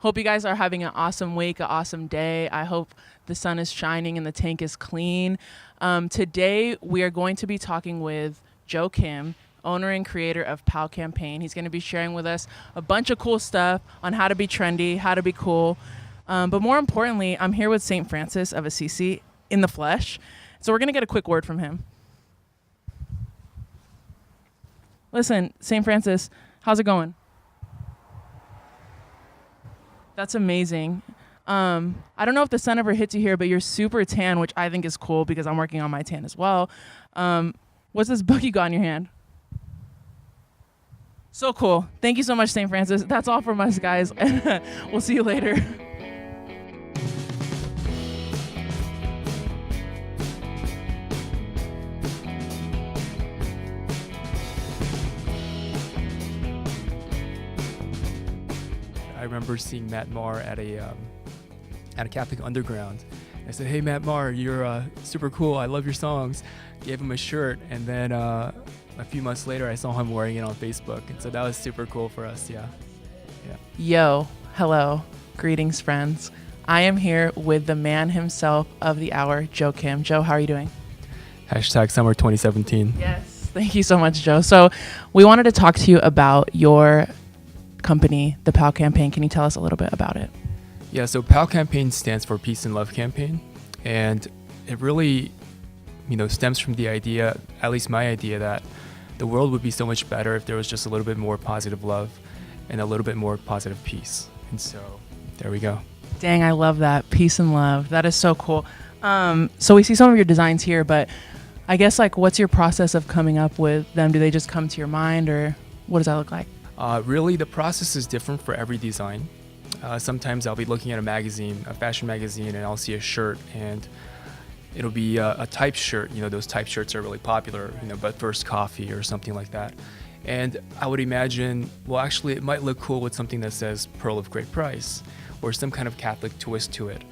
Hope you guys are having an awesome week, an awesome day. I hope the sun is shining and the tank is clean. Today, we are going to be talking with Joe Kim, owner and creator of PAL Camaign. He's going to be sharing with us a bunch of cool stuff on how to be trendy, how to be cool. But more importantly, I'm here with St. Francis of Assisi in the flesh. So we're going to get a quick word from him. Listen, St. Francis, how's it going? That's amazing. I don't know if the sun ever hits you here, but you're super tan, which I think is cool because I'm working on my tan as well. What's this book you got in your hand? So cool. Thank you so much, St. Francis. That's all from us, guys. We'll see you later. I remember seeing Matt Maher at a Catholic Underground. I said, "Hey, Matt Maher, you're super cool. I love your songs." Gave him a shirt, and then a few months later, I saw him wearing it on Facebook, and so that was super cool for us. Yeah. Yo, hello, greetings, friends. I am here with the man himself of the hour, Joe Kim. Joe, how are you doing? Hashtag summer 2017. Yes, thank you so much, Joe. So we wanted to talk to you about your company, the PAL Camaign. Can you tell us a little bit about it? Yeah, so PAL Camaign stands for Peace and Love Campaign, and it really, stems from the idea, at least my idea, that the world would be so much better if there was just a little bit more positive love and a little bit more positive peace. And so there we go. Dang, I love that. Peace and love. That is so cool. So we see some of your designs here, but I guess what's your process of coming up with them? Do they just come to your mind, or what does that look like? Really, the process is different for every design. Sometimes I'll be looking at a fashion magazine, and I'll see a shirt, and it'll be a type shirt. Those type shirts are really popular, but first coffee or something like that. And I would imagine, well, actually, it might look cool with something that says Pearl of Great Price or some kind of Catholic twist to it.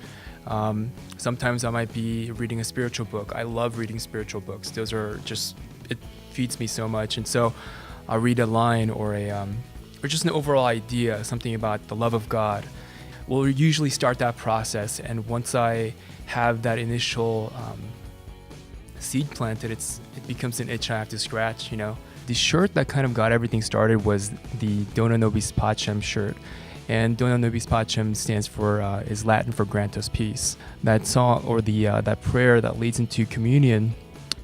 Sometimes I might be reading a spiritual book. I love reading spiritual books. Those are just, it feeds me so much. And so I'll read a line or just an overall idea, something about the love of God. We'll usually start that process, and once I have that initial seed planted, it becomes an itch I have to scratch. The shirt that kind of got everything started was the Dona Nobis Pacem shirt, and Dona Nobis Pacem stands for is Latin for grant us peace. That song, or that prayer that leads into communion,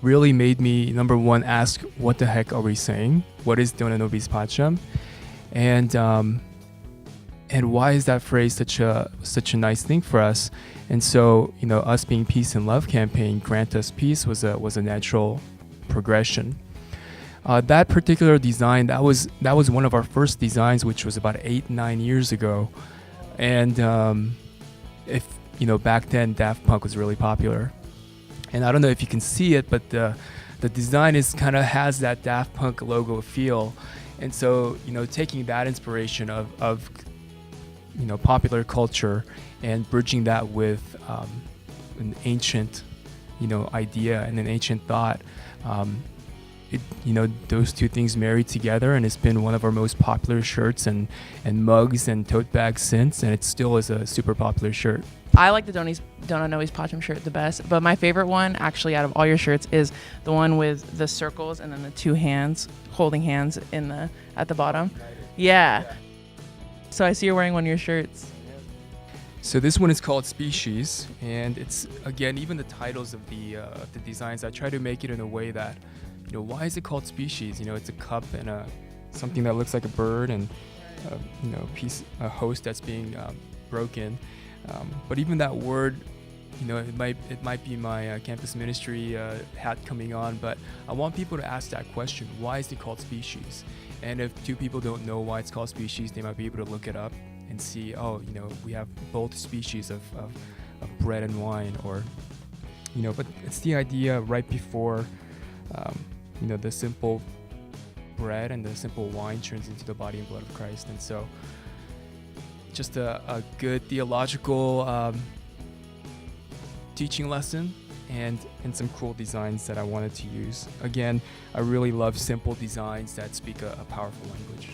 really made me, number one, ask, what the heck are we saying? What is Dona Nobis Pacem? And why is that phrase such a nice thing for us? And so, us being Peace and Love Campaign, Grant Us Peace was a natural progression. That particular design, that was one of our first designs, which was about 8-9 years ago. And back then Daft Punk was really popular. And I don't know if you can see it, but the design has that Daft Punk logo feel. And so, taking that inspiration of popular culture and bridging that with an ancient, idea and an ancient thought, those two things married together, and it's been one of our most popular shirts and mugs and tote bags since, and it still is a super popular shirt. I like the Dona Nobis Pacem shirt the best, but my favorite one, actually, out of all your shirts, is the one with the circles and then the two hands holding hands at the bottom. Yeah. So I see you're wearing one of your shirts. So this one is called Species, and it's, again, even the titles of the designs, I try to make it in a way that, why is it called Species? It's a cup and something that looks like a bird, and a host that's being broken. But even that word, it might be my campus ministry hat coming on, but I want people to ask that question: why is it called Species? And if two people don't know why it's called Species, they might be able to look it up and see, we have both species of bread and wine, or, but it's the idea right before, the simple bread and the simple wine turns into the body and blood of Christ. And so just a good theological teaching lesson, and some cool designs that I wanted to use. Again, I really love simple designs that speak a powerful language.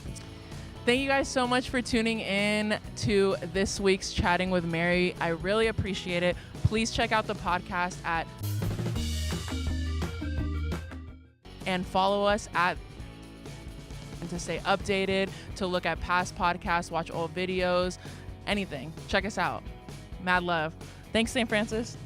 Thank you guys so much for tuning in to this week's Chatting with Mary. I really appreciate it. Please check out the podcast and follow us and to stay updated, to look at past podcasts, watch old videos, anything. Check us out. Mad love. Thanks, St. Francis.